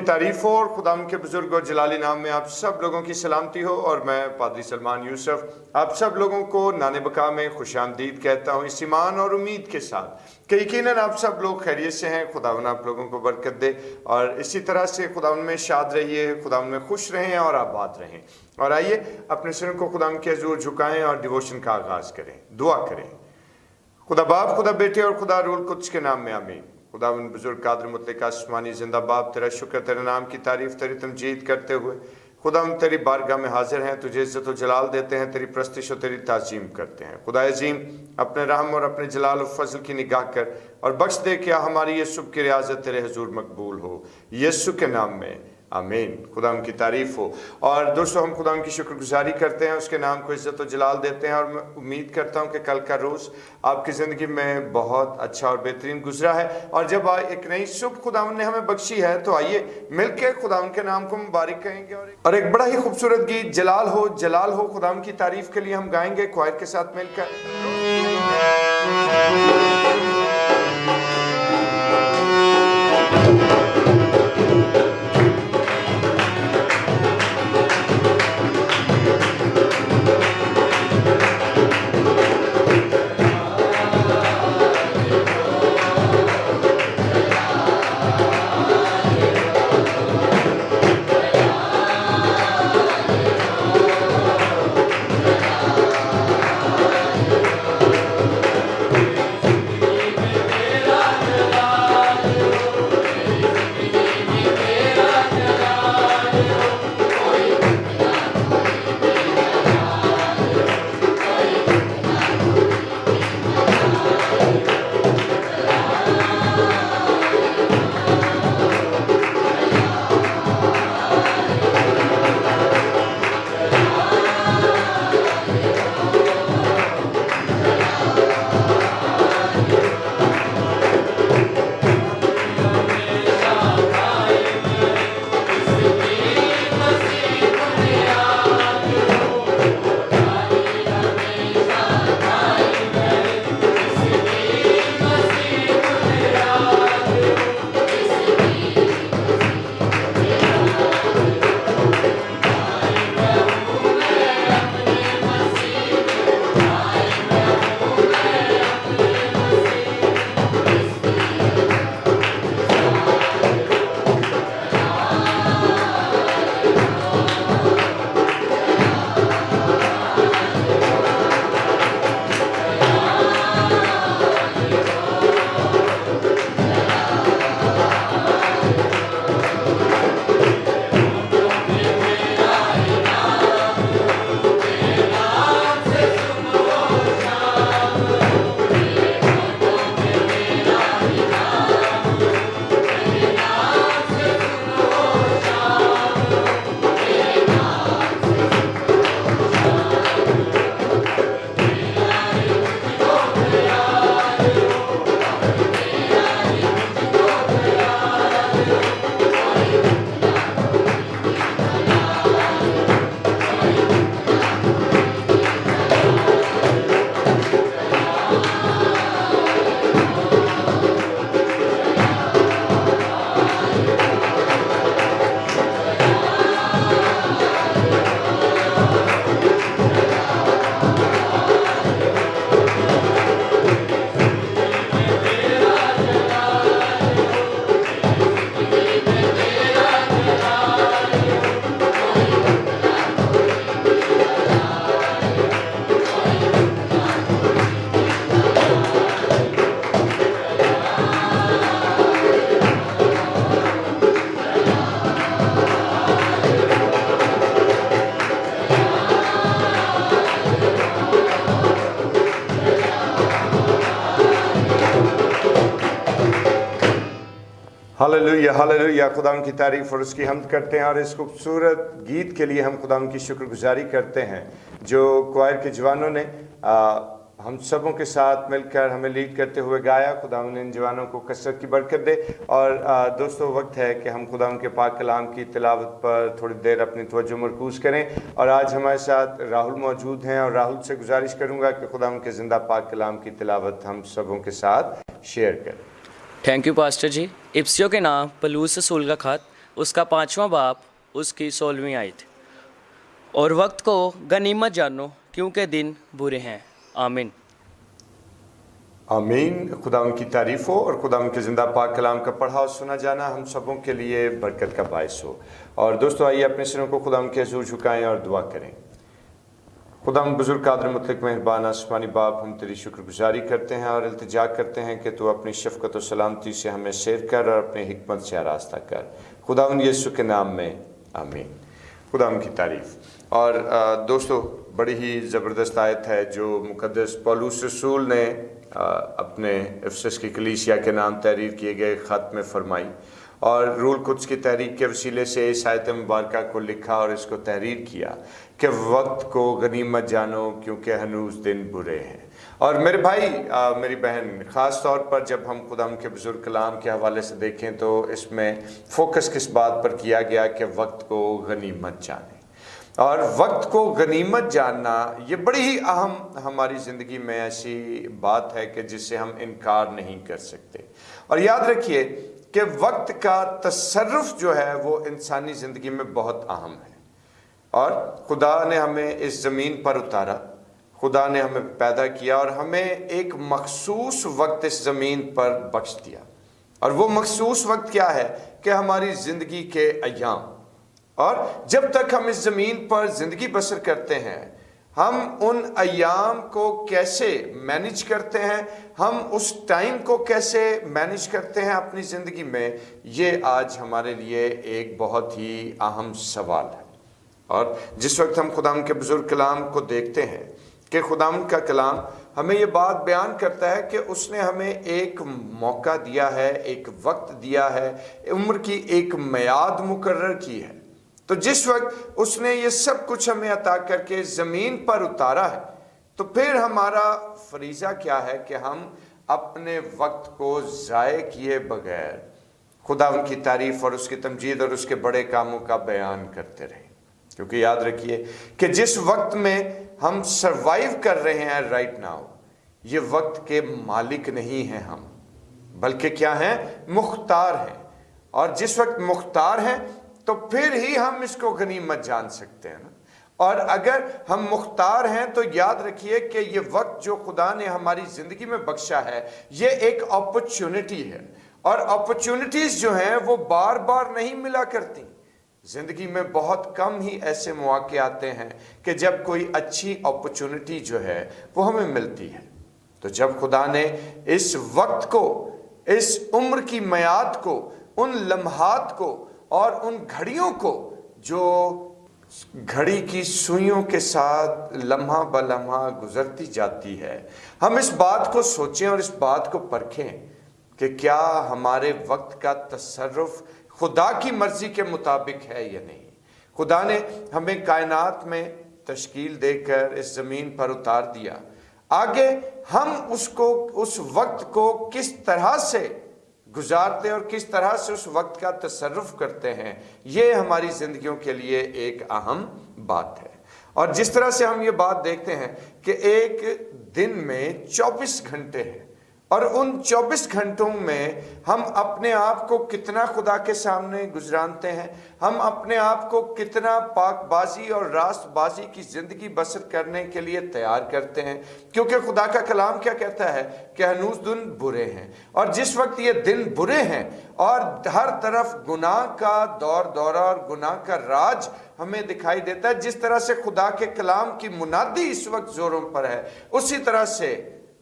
तारीफ हो और खुदाम के बुजुर्ग और जलाली नाम में आप सब लोगों की सलामती हो। और मैं पादरी सलमान यूसुफ आप सब लोगों को नान-ए-बक़्क़ा में खुशामदीद कहता हूँ, इस ईमान और उम्मीद के साथ कि यकीनन आप सब लोग खैरियत से हैं। खुदावन आप लोगों को बरकत दे और इसी तरह से खुदावन में शाद रहिए, खुदावन में खुश रहें और आबाद रहें। और आइए अपने सिर को खुदावन के हज़ूर झुकाएं और डिवोशन का आगाज़ करें। दुआ करें। खुदा बाप, खुदा बेटे और खुदा रूल कुद्स के नाम में आमीन। खुदावन बुजुर्ग कादर मुतलक आसमानी जिंदा बाप, तेरा शुक्र, तेरे नाम की तारीफ, तेरी तमजीद करते हुए खुदावन तेरी बारगाह में हाजिर हैं, तुझे इज्जत और जलाल देते हैं, तेरी प्रस्तिश और तेरी ताज़ीम करते हैं। खुदा अजीम, अपने रहम और अपने जलाल और फजल की निगाह कर और बख्श दे क्या हमारी ये सुबह की रियाजत तेरे हुजूर मकबूल हो, यीशु के नाम में आमीन। खुदाम की तारीफ हो। और दोस्तों, हम खुदाम की शुक्रगुजारी करते हैं, उसके नाम को इज्जत और जलाल देते हैं। और मैं उम्मीद करता हूं कि कल का रोज़ आपकी ज़िंदगी में बहुत अच्छा और बेहतरीन गुजरा है। और जब एक नई सुबह खुदाम ने हमें बख्शी है, तो आइए मिलकर खुदाम के नाम को मुबारक कहेंगे। और एक बड़ा ही खूबसूरत गीत जलाल हो खुदाम की तारीफ के लिए हम गाएंगे क्वायर के साथ मिलकर। हालेलुया हालेलुया, खुदाम की तारीफ़ और उसकी हम्द करते हैं। और इस खूबसूरत गीत के लिए हम खुदाम की शुक्रगुजारी करते हैं जो क्वायर के जवानों ने हम सबों के साथ मिलकर हमें लीड करते हुए गाया। खुदाम ने इन जवानों को कसरत की बरकत दे। और दोस्तों, वक्त है कि हम खुदाम के पाक कलाम की तिलावत पर थोड़ी देर अपनी तवज्जो मरकूज़ करें। और आज हमारे साथ राहुल मौजूद हैं और राहुल से गुजारिश करूँगा कि खुदाम के ज़िंदा पाक कलाम की तिलावत हम सबों के साथ शेयर करें। थैंक यू पास्टर जी। इब्सियों के नाम पलूस रसूल का ख़त उसका 5वां बाब, उसकी 16वीं आयत। और वक्त को गनीमत जानो क्योंकि दिन बुरे हैं। आमीन। आमीन। खुदा उनकी तारीफ हो और खुदा उनके ज़िंदा पाक कलाम का पढ़ा और सुना जाना हम सबों के लिए बरकत का बायस हो। और दोस्तों, आइए अपने सिरों को खुदा उनके हुज़ूर झुकाएं और दुआ करें। खुदा हम बुजुर्ग कादर मुतलक मेहरबान आसमानी बाप, हम तेरी शुक्रगुजारी करते हैं और इल्तिजा करते हैं कि तू अपनी शफ़क़त और सलामती से हमें सैर कर और अपनी हिकमत से आरास्ता कर। खुदा उन यीशु के नाम में आमीन। खुदा उनकी तारीफ़। और दोस्तों, बड़ी ही ज़बरदस्त आयत है जो मुक़द्दस पौलुस रसूल ने अपने इफिसस की कलीसिया के नाम तहरीर किए गए ख़त में फरमाई और रूल कुद्स की तहरीक के वसीले से इस आयत मुबारका को लिखा और इसको तहरीर किया कि वक्त को गनीमत जानो क्योंकि हनूज दिन बुरे हैं। और मेरे भाई, मेरी बहन, ख़ास तौर पर जब हम खुदा के बुजुर्ग कलाम के हवाले से देखें तो इसमें फ़ोकस किस बात पर किया गया कि वक्त को गनीमत जाने। और वक्त को गनीमत जानना ये बड़ी ही अहम हमारी ज़िंदगी में ऐसी बात है कि जिससे हम इनकार नहीं कर सकते। और याद रखिए कि वक्त का तसर्रुफ़ जो है वो इंसानी ज़िंदगी में बहुत अहम है। और खुदा ने हमें इस ज़मीन पर उतारा, खुदा ने हमें पैदा किया और हमें एक मखसूस वक्त इस ज़मीन पर बख्श दिया। और वो मखसूस वक्त क्या है कि हमारी ज़िंदगी के अय्याम। और जब तक हम इस ज़मीन पर ज़िंदगी बसर करते हैं, हम उन अय्याम को कैसे मैनेज करते हैं, हम उस टाइम को कैसे मैनेज करते हैं अपनी ज़िंदगी में, ये आज हमारे लिए एक बहुत ही अहम सवाल है। और जिस वक्त हम खुदा के बुजुर्ग कलाम को देखते हैं कि खुदा का कलाम हमें ये बात बयान करता है कि उसने हमें एक मौका दिया है, एक वक्त दिया है, उम्र की एक मियाद मुकर्रर की है। तो जिस वक्त उसने ये सब कुछ हमें अता करके ज़मीन पर उतारा है, तो फिर हमारा फरीज़ा क्या है कि हम अपने वक्त को ज़ाय किए बगैर खुदा उनकी तारीफ़ और उसकी तमजीद और उसके बड़े कामों का बयान करते रहें। क्योंकि याद रखिए कि जिस वक्त में हम सर्वाइव कर रहे हैं राइट नाउ, ये वक्त के मालिक नहीं हैं हम, बल्कि क्या हैं? मुख्तार हैं। और जिस वक्त मुख्तार हैं तो फिर ही हम इसको गनीमत जान सकते हैं ना। और अगर हम मुख्तार हैं तो याद रखिए कि ये वक्त जो खुदा ने हमारी ज़िंदगी में बख्शा है, ये एक अपॉर्चुनिटी है। और अपॉर्चुनिटीज़ जो हैं वो बार बार नहीं मिला करती। ज़िंदगी में बहुत कम ही ऐसे मौके आते हैं कि जब कोई अच्छी अपॉर्चुनिटी जो है वो हमें मिलती है। तो जब खुदा ने इस वक्त को, इस उम्र की मियाद को, उन लम्हात को और उन घड़ियों को जो घड़ी की सुइयों के साथ लम्हा ब लम्हा गुजरती जाती है, हम इस बात को सोचें और इस बात को परखें कि क्या हमारे वक्त का तसर्रुफ खुदा की मर्जी के मुताबिक है या नहीं। खुदा ने हमें कायनात में तश्कील देकर इस ज़मीन पर उतार दिया। आगे हम उसको, उस वक्त को किस तरह से गुजारते और किस तरह से उस वक्त का तसर्रुफ करते हैं, ये हमारी ज़िंदगियों के लिए एक अहम बात है। और जिस तरह से हम ये बात देखते हैं कि एक दिन में 24 घंटे हैं और उन 24 घंटों में हम अपने आप को कितना खुदा के सामने गुजरानते हैं, हम अपने आप को कितना पाकबाजी और रास्तबाजी की ज़िंदगी बसर करने के लिए तैयार करते हैं। क्योंकि खुदा का कलाम क्या कहता है कि हनूज दिन बुरे हैं। और जिस वक्त ये दिन बुरे हैं और हर तरफ गुनाह का दौर दौरा और गुनाह का राज हमें दिखाई देता है, जिस तरह से खुदा के कलाम की मुनादी इस वक्त ज़ोरों पर है, उसी तरह से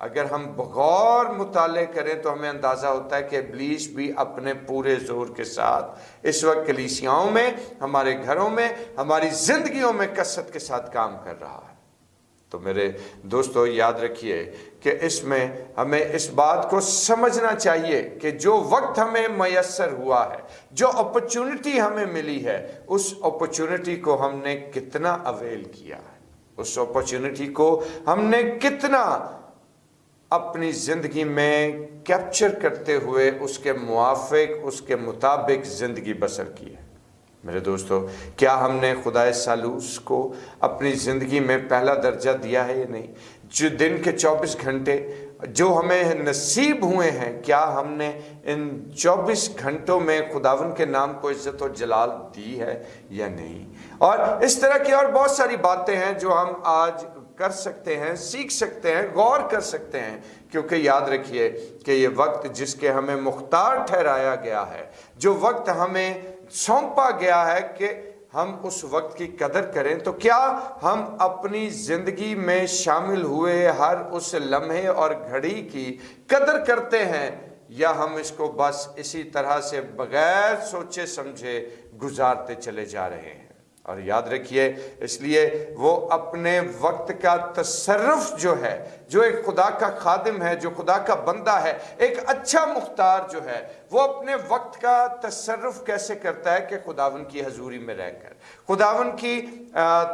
अगर हम बगौर मुताले करें तो हमें अंदाज़ा होता है कि इब्लीस भी अपने पूरे ज़ोर के साथ इस वक्त कलीसियाओं में, हमारे घरों में, हमारी ज़िंदगियों में कसरत के साथ काम कर रहा है। तो मेरे दोस्तों, याद रखिए कि इसमें हमें इस बात को समझना चाहिए कि जो वक्त हमें मैसर हुआ है, जो अपॉर्चुनिटी हमें मिली है, उस अपॉर्चुनिटी को हमने कितना अवेल किया है, उस अपॉर्चुनिटी को हमने कितना अपनी ज़िंदगी में कैप्चर करते हुए उसके मुआफिक, उसके मुताबिक ज़िंदगी बसर की है। मेरे दोस्तों, क्या हमने खुदाए सालूस को अपनी ज़िंदगी में पहला दर्जा दिया है या नहीं? जो दिन के 24 घंटे जो हमें नसीब हुए हैं, क्या हमने इन 24 घंटों में खुदावन के नाम को इज्जत और जलाल दी है या नहीं। और इस तरह की और बहुत सारी बातें हैं जो हम आज कर सकते हैं, सीख सकते हैं, गौर कर सकते हैं, क्योंकि याद रखिए कि ये वक्त जिसके हमें मुख्तार ठहराया गया है, जो वक्त हमें सौंपा गया है कि हम उस वक्त की कदर करें, तो क्या हम अपनी जिंदगी में शामिल हुए हर उस लम्हे और घड़ी की कदर करते हैं, या हम इसको बस इसी तरह से बगैर सोचे समझे गुजारते चले जा रहे हैं। और याद रखिए, इसलिए वो अपने वक्त का तसर्रुफ जो है, जो एक खुदा का खादिम है, जो खुदा का बंदा है, एक अच्छा मुख्तार जो है, वो अपने वक्त का तसर्रुफ कैसे करता है कि खुदावन की हजूरी में रहकर, खुदावन की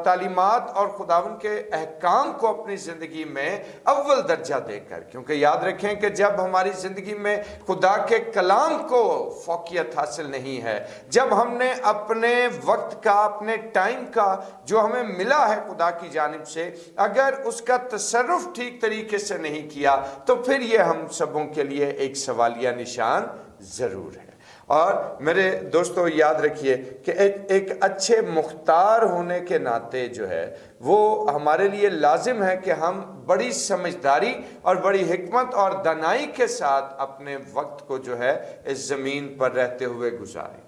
तालीमात और खुदावन के अहकाम को अपनी ज़िंदगी में अव्वल दर्जा देकर। क्योंकि याद रखें कि जब हमारी ज़िंदगी में खुदा के कलाम को फौकियत हासिल नहीं है, जब हमने अपने वक्त का, अपने टाइम का जो हमें मिला है खुदा की जानिब से, अगर उसका तसर्रुफ ठीक तरीके से नहीं किया, तो फिर ये हम सबों के लिए एक सवालिया निशान ज़रूर है। और मेरे दोस्तों, याद रखिए कि एक अच्छे मुख्तार होने के नाते जो है वो हमारे लिए लाजिम है कि हम बड़ी समझदारी और बड़ी हिकमत और दानाई के साथ अपने वक्त को जो है इस ज़मीन पर रहते हुए गुजारें।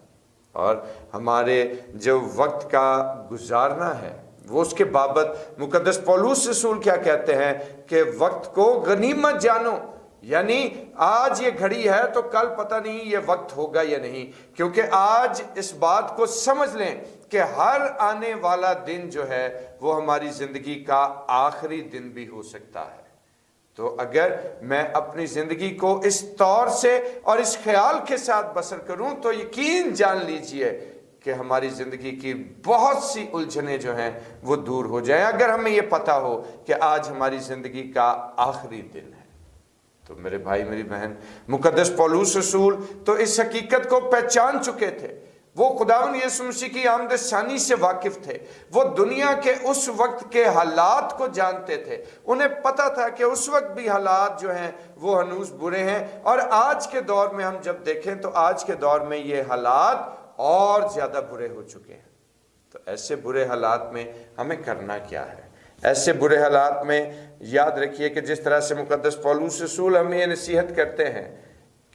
और हमारे जो वक्त का गुजारना है वो उसके बाबत मुकद्दस पौलुस रसूल क्या कहते हैं कि वक्त को गनीमत जानो, यानी आज ये घड़ी है तो कल पता नहीं ये वक्त होगा या नहीं। क्योंकि आज इस बात को समझ लें कि हर आने वाला दिन जो है वो हमारी जिंदगी का आखिरी दिन भी हो सकता है। तो अगर मैं अपनी जिंदगी को इस तौर से और इस ख्याल के साथ बसर करूं, तो यकीन जान लीजिए कि हमारी ज़िंदगी की बहुत सी उलझनें जो हैं वो दूर हो जाएं, अगर हमें ये पता हो कि आज हमारी ज़िंदगी का आखिरी दिन है। तो मेरे भाई, मेरी बहन, मुकद्दस पौलुस रसूल तो इस हकीकत को पहचान चुके थे। वो खुदावंद यीशु मसीह की आमद सानी से वाकिफ थे। वो दुनिया के उस वक्त के हालात को जानते थे। उन्हें पता था कि उस वक्त भी हालात जो हैं वो हनूज बुरे हैं, और आज के दौर में हम जब देखें तो आज के दौर में ये हालात और ज़्यादा बुरे हो चुके हैं। तो ऐसे बुरे हालात में हमें करना क्या है? ऐसे बुरे हालात में याद रखिए कि जिस तरह से मुकद्दस पौलुस रसूल हमें ये नसीहत करते हैं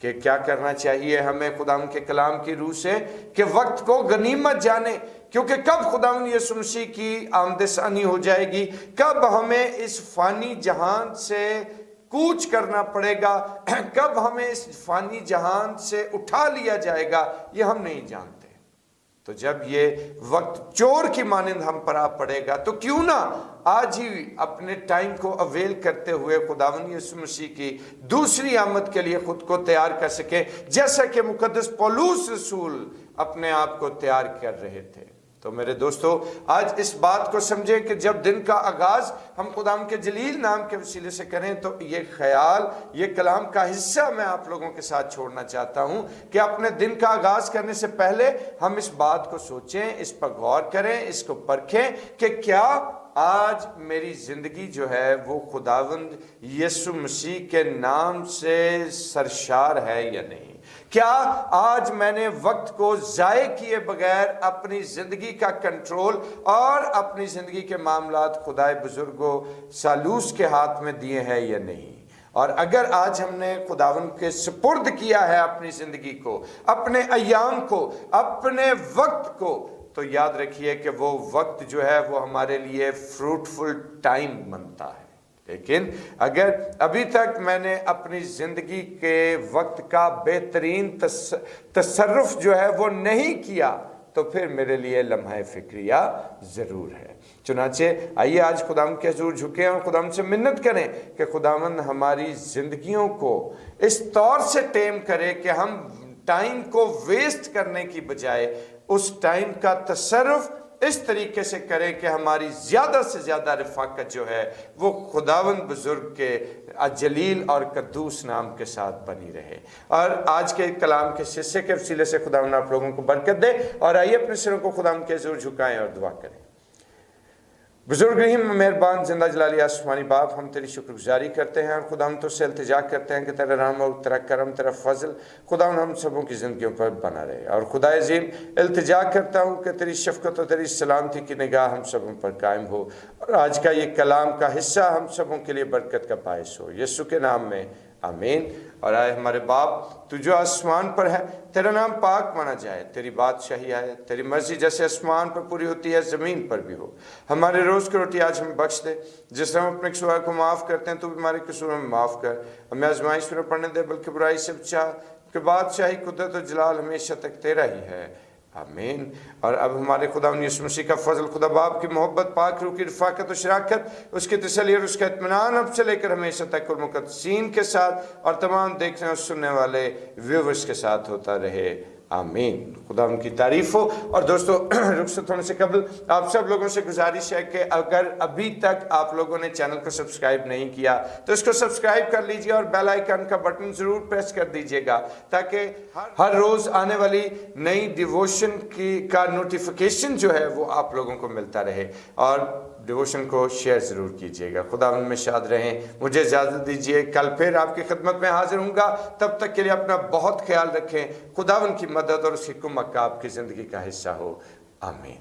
कि क्या करना चाहिए हमें खुदावंद के कलाम की रूह से, कि वक्त को गनीमत जाने, क्योंकि कब खुदावंद यीशु मसीह की आमद सानी हो जाएगी, कब हमें इस फानी जहान से कूच करना पड़ेगा, कब हमें इस फानी जहान से उठा लिया जाएगा, ये हम नहीं जानते। तो जब ये वक्त चोर की मानिंद हम पर आ पड़ेगा, तो क्यों ना आज ही अपने टाइम को अवेल करते हुए खुदावंद यीशु मसीह की दूसरी आमद के लिए खुद को तैयार कर सके, जैसा कि मुकद्दस पौलुस रसूल अपने आप को तैयार कर रहे थे। तो मेरे दोस्तों, आज इस बात को समझें कि जब दिन का आगाज हम खुदावंद के जलील नाम के वसीले से करें, तो ये ख्याल, ये कलाम का हिस्सा मैं आप लोगों के साथ छोड़ना चाहता हूं कि अपने दिन का आगाज करने से पहले हम इस बात को सोचें, इस पर गौर करें, इसको परखें कि क्या आज मेरी जिंदगी जो है वो खुदावंद यीशु मसीह के नाम से सरशार है या नहीं। क्या आज मैंने वक्त को ज़ाये किए बगैर अपनी ज़िंदगी का कंट्रोल और अपनी ज़िंदगी के मामलात खुदाए बुजुर्गों सालूस के हाथ में दिए हैं या नहीं। और अगर आज हमने खुदावंद के सुपुर्द किया है अपनी ज़िंदगी को, अपने अय्याम को, अपने वक्त को, तो याद रखिए कि वो वक्त जो है वो हमारे लिए फ्रूटफुल टाइम बनता है। लेकिन अगर अभी तक मैंने अपनी ज़िंदगी के वक्त का बेहतरीन तसर्रुफ जो है वो नहीं किया, तो फिर मेरे लिए लम्हा फिक्रिया ज़रूर है। चुनाचे आइए आज खुदावंद के हुजूर झुकें और खुदावंद से मिन्नत करें कि खुदावंद हमारी ज़िंदगियों को इस तौर से टेम करे कि हम टाइम को वेस्ट करने की बजाय उस टाइम का तसर्रुफ इस तरीके से करें कि हमारी ज़्यादा से ज़्यादा रफ़ाकत जो है वो खुदावंद बुजुर्ग के अजलील और कद्दूस नाम के साथ बनी रहे। और आज के कलाम के हिस्से के वसीले से खुदावंद आप लोगों को बरकत दे। और आइए अपने सिरों को खुदावंद के हुजूर झुकाएं और दुआ करें। बुजुर्ग रहीम मेहरबान जिंदा जलाली आसमानी बाप, हम तेरी शुक्रगुजारी करते हैं और खुदा हम तो से इल्तिजा करते हैं कि तेरा रहम और तेरा करम तेरा फजल खुदा हम सबों की ज़िंदगियों पर बना रहे। और खुदा अजीम इल्तिजा करता हूँ कि तेरी शफ़क़त और तेरी सलामती की निगाह हम सबों पर कायम हो और आज का ये कलाम का हिस्सा हम सबों के लिए बरकत का बायस हो, यीशु के नाम में आमीन। और आए हमारे बाप, तू जो आसमान पर है, तेरा नाम पाक माना जाए, तेरी बादशाही आए, तेरी मर्जी जैसे आसमान पर पूरी होती है ज़मीन पर भी हो। हमारे रोज़ की रोटी आज हमें बख्श दे, जिस हम अपने कसूर को माफ़ करते हैं, तू भी हमारे कसूर में माफ़ कर। हमें आजमाइश में न पड़ने दे, बल्कि बुराई से बचा, कि बादशाही कुदरत और जलाल हमेशा तक तेरा ही है, आमीन। और अब हमारे खुदा यीशु मसीह का फजल, खुदा बाप की मोहब्बत, पाक रूह की रफ़ाकत और शराकत, उसकी तसल्ली और उसका इत्मीनान अब से लेकर हमेशा तक और मुक़द्दसीन के साथ और तमाम देखने और सुनने वाले व्यूवर्स के साथ होता रहे, आमीन। खुदा उनकी तारीफ़ हो। और दोस्तों, रुखसत होने से कबल आप सब लोगों से गुजारिश है कि अगर अभी तक आप लोगों ने चैनल को सब्सक्राइब नहीं किया तो इसको सब्सक्राइब कर लीजिए और बेल आइकन का बटन ज़रूर प्रेस कर दीजिएगा, ताकि हर रोज़ आने वाली नई डिवोशन का नोटिफिकेशन जो है वो आप लोगों को मिलता रहे। और डिवोशन को शेयर ज़रूर कीजिएगा। खुदा उनमें शाद रहें। मुझे इजाज़त दीजिए, कल फिर आपकी खिदमत में हाजिर हूँगा। तब तक के लिए अपना बहुत ख्याल रखें। खुदा उनकी मदद और उसकी कुमक आपकी ज़िंदगी का हिस्सा हो, आमीन।